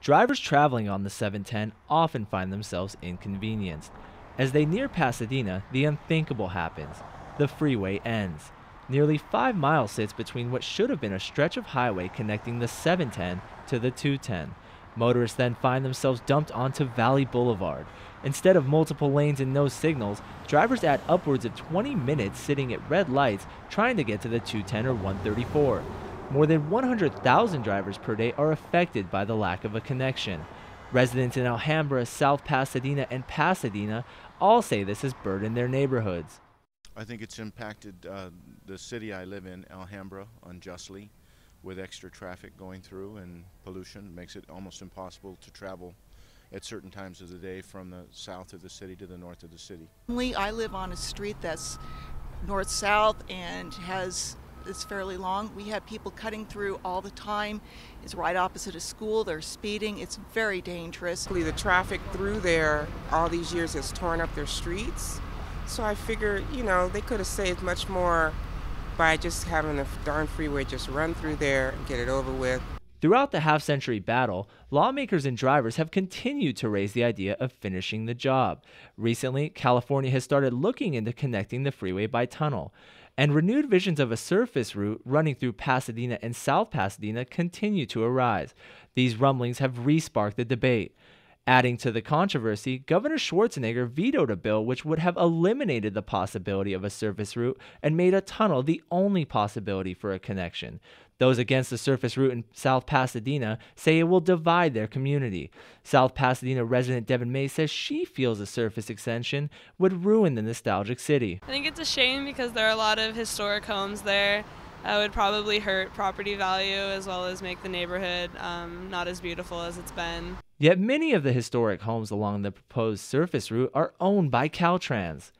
Drivers traveling on the 710 often find themselves inconvenienced. As they near Pasadena, the unthinkable happens. The freeway ends. Nearly 5 miles sits between what should have been a stretch of highway connecting the 710 to the 210. Motorists then find themselves dumped onto Valley Boulevard. Instead of multiple lanes and no signals, drivers add upwards of 20 minutes sitting at red lights trying to get to the 210 or 134. More than 100,000 drivers per day are affected by the lack of a connection. Residents in Alhambra, South Pasadena, and Pasadena all say this has burdened their neighborhoods. I think it's impacted the city I live in, Alhambra, unjustly, with extra traffic going through and pollution. It makes it almost impossible to travel at certain times of the day from the south of the city to the north of the city. I live on a street that's north-south and it's fairly long. We have people cutting through all the time. It's right opposite a school. They're speeding. It's very dangerous. The traffic through there all these years has torn up their streets. So I figure, they could have saved much more by just having the darn freeway just run through there and get it over with. Throughout the half-century battle, lawmakers and drivers have continued to raise the idea of finishing the job. Recently, California has started looking into connecting the freeway by tunnel, and renewed visions of a surface route running through Pasadena and South Pasadena continue to arise. These rumblings have re-sparked the debate. Adding to the controversy, Governor Schwarzenegger vetoed a bill which would have eliminated the possibility of a surface route and made a tunnel the only possibility for a connection. Those against the surface route in South Pasadena say it will divide their community. South Pasadena resident Devin May says she feels a surface extension would ruin the nostalgic city. I think it's a shame because there are a lot of historic homes there. That would probably hurt property value as well as make the neighborhood not as beautiful as it's been. Yet many of the historic homes along the proposed surface route are owned by Caltrans.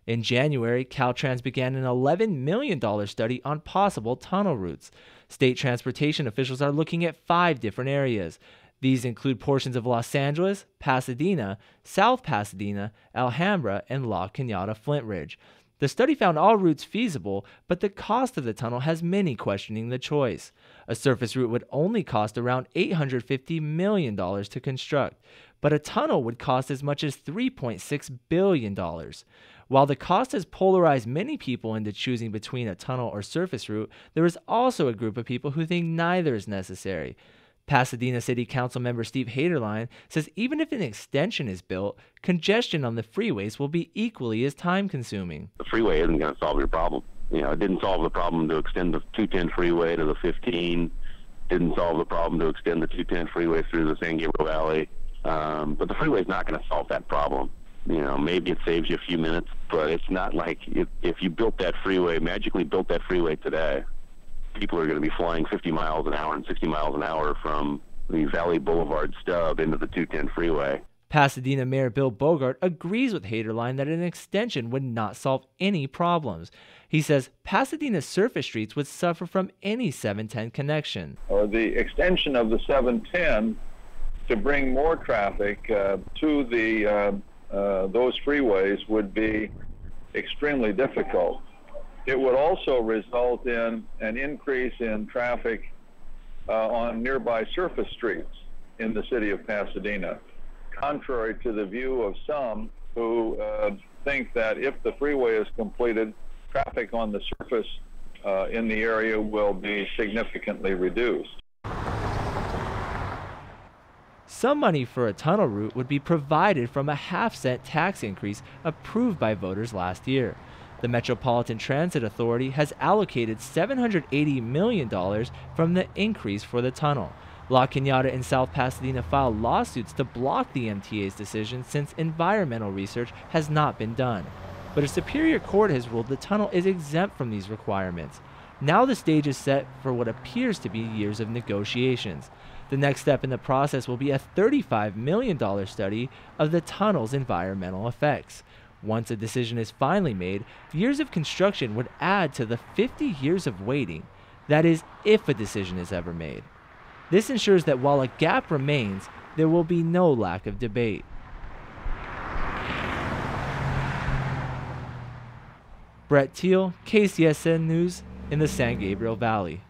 In January, Caltrans began an $11 million study on possible tunnel routes. State transportation officials are looking at 5 different areas. These include portions of Los Angeles, Pasadena, South Pasadena, Alhambra, and La Cañada Flint Ridge. The study found all routes feasible, but the cost of the tunnel has many questioning the choice. A surface route would only cost around $850 million to construct, but a tunnel would cost as much as $3.6 billion. While the cost has polarized many people into choosing between a tunnel or surface route, there is also a group of people who think neither is necessary. Pasadena City Council member Steve Haderline says even if an extension is built, congestion on the freeways will be equally as time-consuming. The freeway isn't going to solve your problem. It didn't solve the problem to extend the 210 freeway to the 15. Didn't solve the problem to extend the 210 freeway through the San Gabriel Valley. But the freeway is not going to solve that problem. Maybe it saves you a few minutes, but it's not like if you built that freeway, magically built that freeway today, people are going to be flying 50 miles an hour and 60 miles an hour from the Valley Boulevard stub into the 210 freeway. Pasadena Mayor Bill Bogart agrees with Haderline that an extension would not solve any problems. He says Pasadena's surface streets would suffer from any 710 connection. The extension of the 710 to bring more traffic to those freeways would be extremely difficult. It would also result in an increase in traffic on nearby surface streets in the city of Pasadena, contrary to the view of some who think that if the freeway is completed, traffic on the surface in the area will be significantly reduced. Some money for a tunnel route would be provided from a half-cent tax increase approved by voters last year. The Metropolitan Transit Authority has allocated $780 million from the increase for the tunnel. La Cañada and South Pasadena filed lawsuits to block the MTA's decision since environmental research has not been done. But a superior court has ruled the tunnel is exempt from these requirements. Now the stage is set for what appears to be years of negotiations. The next step in the process will be a $35 million study of the tunnel's environmental effects. Once a decision is finally made, years of construction would add to the 50 years of waiting. That is, if a decision is ever made. This ensures that while a gap remains, there will be no lack of debate. Brett Teal, KCSN News in the San Gabriel Valley.